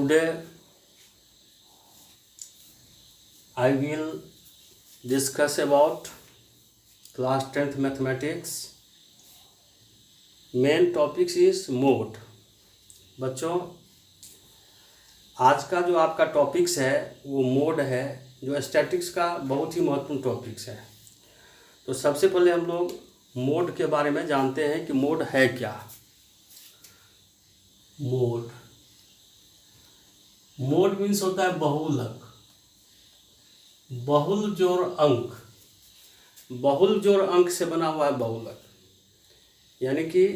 Today I will discuss about class 10th mathematics. Main topics is mode. बच्चों आज का जो आपका टॉपिक्स है वो मोड है, जो स्टैटिक्स का बहुत ही महत्वपूर्ण टॉपिक्स है। तो सबसे पहले हम लोग मोड के बारे में जानते हैं कि मोड है क्या। मोड मीन्स होता है बहुलक, बहुल जोड़ अंक, बहुल जोड़ अंक से बना हुआ है बहुलक। यानी कि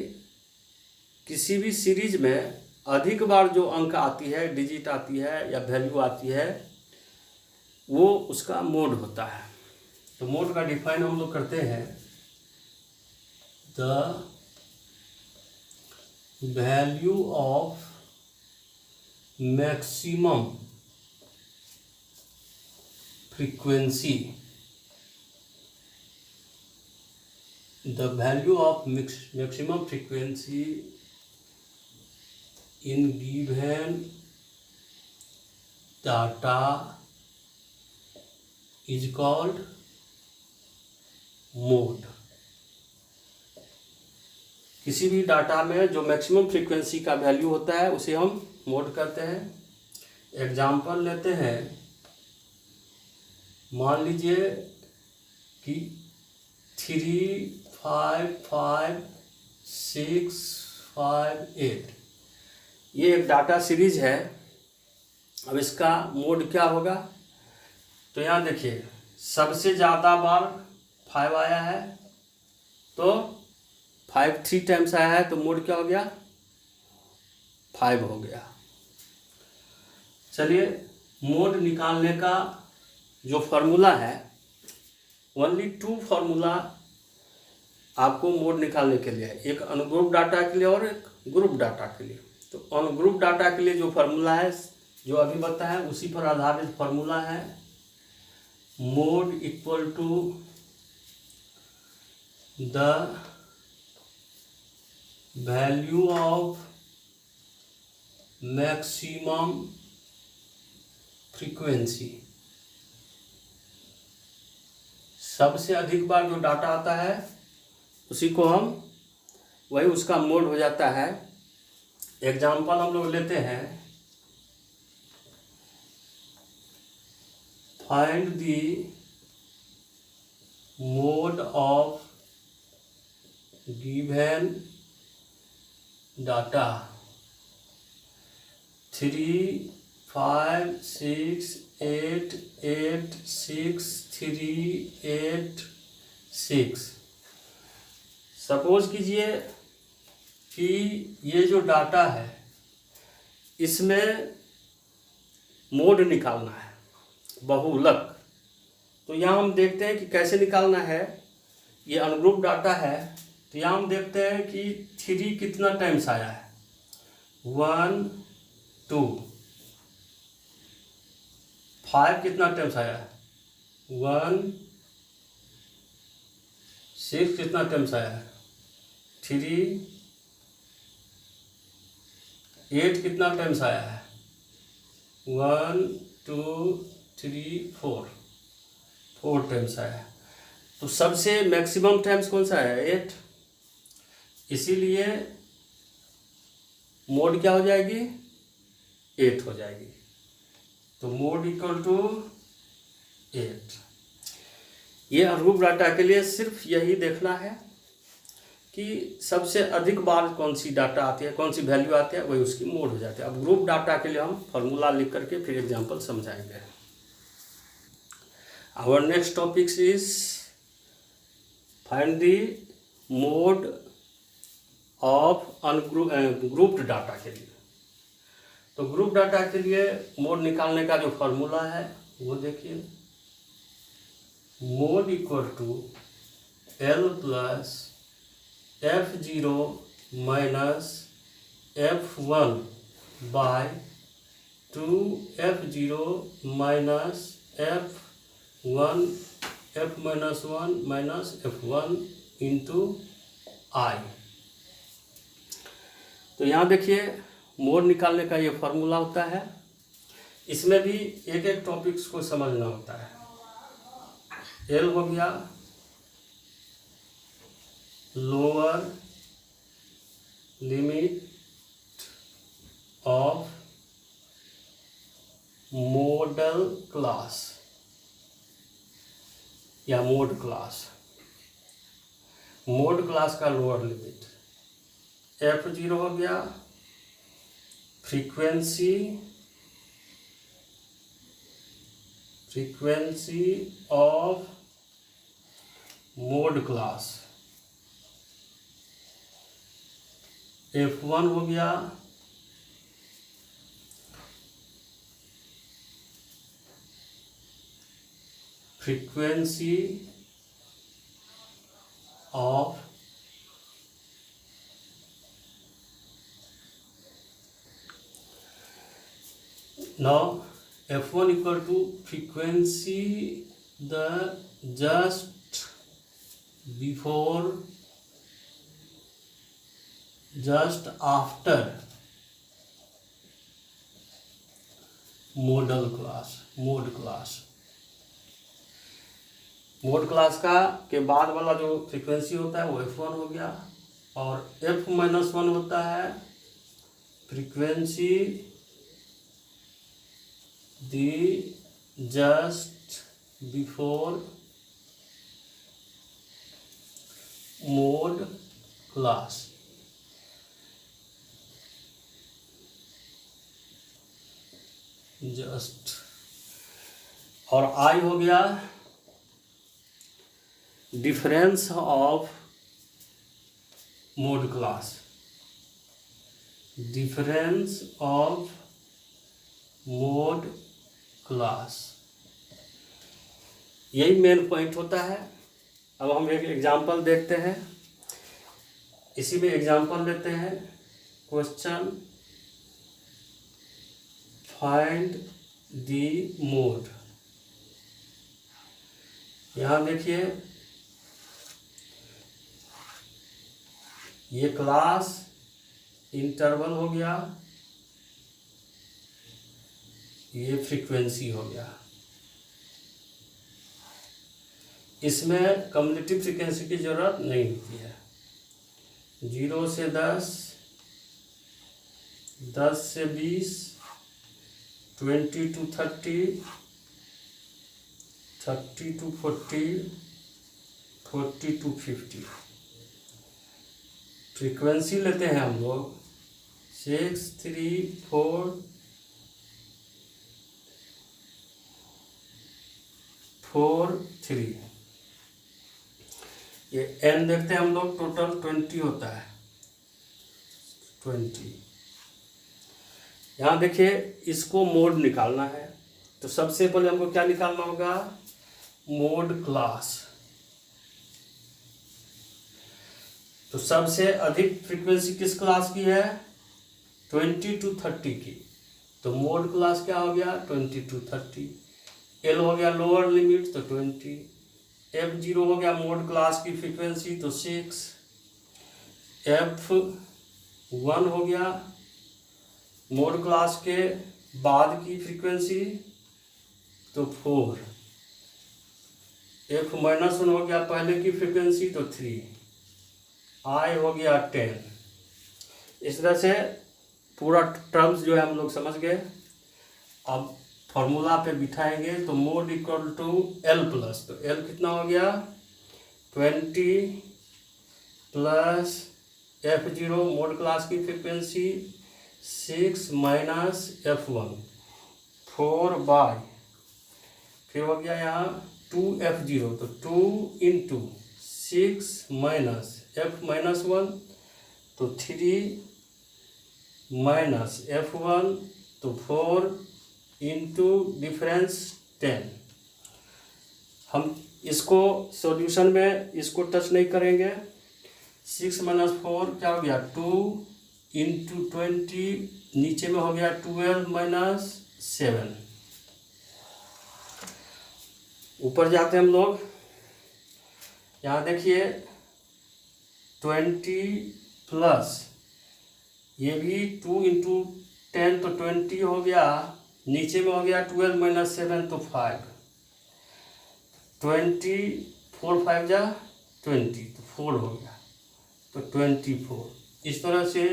किसी भी सीरीज में अधिक बार जो अंक आती है, डिजिट आती है या वैल्यू आती है, वो उसका मोड होता है। तो मोड का डिफाइन हम लोग करते हैं, the value of maximum frequency, the value of maximum frequency in given data is called mode. किसी भी डाटा में जो मैक्सिमम फ्रीक्वेंसी का वैल्यू होता है उसे हम मोड कहते हैं। एग्जाम्पल लेते हैं, मान लीजिए कि 3, 5, 5, 6, 5, 8 ये एक डाटा सीरीज है। अब इसका मोड क्या होगा, तो यहाँ देखिए सबसे ज़्यादा बार 5 आया है, तो 5 3 टाइम्स आया है, तो मोड क्या हो गया, 5 हो गया। चलिए मोड निकालने का जो फॉर्मूला है, ओनली 2 फार्मूला आपको मोड निकालने के लिए, एक अनग्रुप डाटा के लिए और एक ग्रुप डाटा के लिए। तो अनग्रुप डाटा के लिए जो फार्मूला है, जो अभी बताया है, उसी पर आधारित फार्मूला है, mode equal to the value of maximum frequency. सबसे अधिक बार जो डाटा आता है उसी को हम, वही उसका मोड हो जाता है। एग्जाम्पल हम लोग लेते हैं, find the mode of given data 3, 5, 6, 8, 8, 6, 3, 8, 6। Suppose कीजिए कि ये जो डाटा है इसमें मोड निकालना है, बहुलक। तो यहाँ हम देखते हैं कि कैसे निकालना है। ये अनग्रुप डाटा है, तो यहाँ हम देखते हैं कि 3 कितना टाइम्स आया है, 1, 2। 5 कितना टाइम्स आया है, 1। 6 कितना टाइम्स आया है, 3। 8 कितना टाइम्स आया है, 1, 2, 3, 4 टाइम्स आया है। तो सबसे मैक्सिमम टाइम्स कौन सा है, 8। इसीलिए मोड क्या हो जाएगी, 8 हो जाएगी। तो मोड इक्वल टू 8। ये अनग्रुप डाटा के लिए सिर्फ यही देखना है कि सबसे अधिक बार कौन सी डाटा आती है, कौन सी वैल्यू आती है, वही उसकी मोड हो जाती है। अब ग्रुप डाटा के लिए हम फॉर्मूला लिख करके फिर एग्जांपल समझाएंगे। Our next topics is find the mode of grouped data के लिए। तो ग्रुप डाटा के लिए मोड निकालने का जो फॉर्मूला है वो देखिए, mode equal to L plus F0 minus F1 by 2F0 minus F1 F minus 1 minus F1 into I। तो यहाँ देखिए मोड निकालने का ये फार्मूला होता है, इसमें भी एक एक टॉपिक्स को समझना होता है। एल हो गया lower limit of model class या मोड क्लास, मोड क्लास का लोअर लिमिट। F0 हो गया frequency of mode class. F1 हो गया frequency of now F1 equal to frequency the just before just after model class, mode class. Mode class का के बाद वाला जो फ्रीक्वेंसी होता है वो F1 हो गया, और F-1 होता है frequency the just before mode class. Just, और आई हो गया difference of mode class, difference of mode class. यही मेन पॉइंट होता है। अब हम एक एग्जांपल देखते हैं, इसी में एग्जांपल लेते हैं। Question find the mode. यहाँ देखिए ये क्लास इंटरवल हो गया, ये फ्रीक्वेंसी हो गया। इसमें कम्युलेटिव फ्रीक्वेंसी की जरूरत नहीं होती है। 0 से 10, 10 से 20, 20 to 30, 30 to 40, 40 to 50। फ्रीक्वेंसी लेते हैं हम लोग 6, 3, 4, 4, 3। ये n देखते हैं हम लोग, टोटल 20 होता है, 20। यहाँ देखिए इसको मोड निकालना है, तो सबसे पहले हमको क्या निकालना होगा? Mode class. तो सबसे अधिक फ्रीक्वेंसी किस क्लास की है? 20 to 30 की। तो मोड क्लास क्या हो गया? 20 to 30। एल हो गया लोअर लिमिट, तो 20। F0 हो गया मोड क्लास की फ्रीक्वेंसी, तो 6। F1 हो गया मोड क्लास के बाद की फ्रीक्वेंसी, तो 4। F-1 हो गया पहले की फ्रीक्वेंसी, तो 3। I हो गया 10। इस तरह से पूरा टर्म्स जो है हम लोग समझ गए। अब फॉर्मूला पे बिठाएंगे, तो mode equal to L plus, तो L कितना हो गया? 20 प्लस F0 मोड क्लास की फ्रीक्वेंसी 6 माइनस F1 4 बाय, फिर हो गया यहाँ 2F0, तो 2 इंटू 6 माइनस F-1, तो 3 माइनस F1, तो 4 इंटू डिफरेंस 10। हम इसको सॉल्यूशन में इसको टच नहीं करेंगे। 6 माइनस 4 क्या हो गया? 2 इंटू 20, नीचे में हो गया 12 माइनस 7। ऊपर जाते हैं हम लोग, यहाँ देखिए 20 प्लस ये भी 2 इंटू 10, तो 20 हो गया नीचे में हो गया 12 माइनस 7 तो 5, 24 5 जा 20 तो 4 हो गया, तो 24। इस तरह से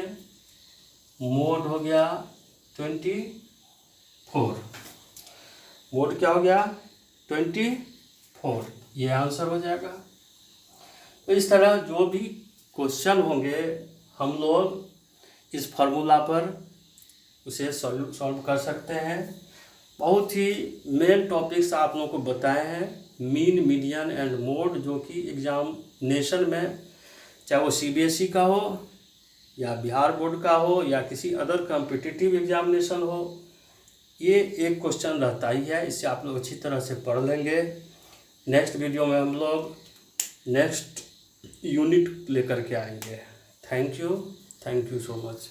मोड हो गया 24, मोड क्या हो गया 24, ये आंसर हो जाएगा। तो इस तरह जो भी क्वेश्चन होंगे हम लोग इस फार्मूला पर उसे सॉल्व कर सकते हैं। बहुत ही मेन टॉपिक्स आप लोगों को बताए हैं, मीन, मीडियन एंड मोड, जो कि एग्जामिनेशन में चाहे वो सीबीएसई का हो या बिहार बोर्ड का हो या किसी अदर कॉम्पिटिटिव एग्जामिनेशन हो, ये एक क्वेश्चन रहता ही है। इससे आप लोग अच्छी तरह से पढ़ लेंगे। नेक्स्ट वीडियो में हम लोग नेक्स्ट यूनिट लेकर के आएंगे। Thank you so much.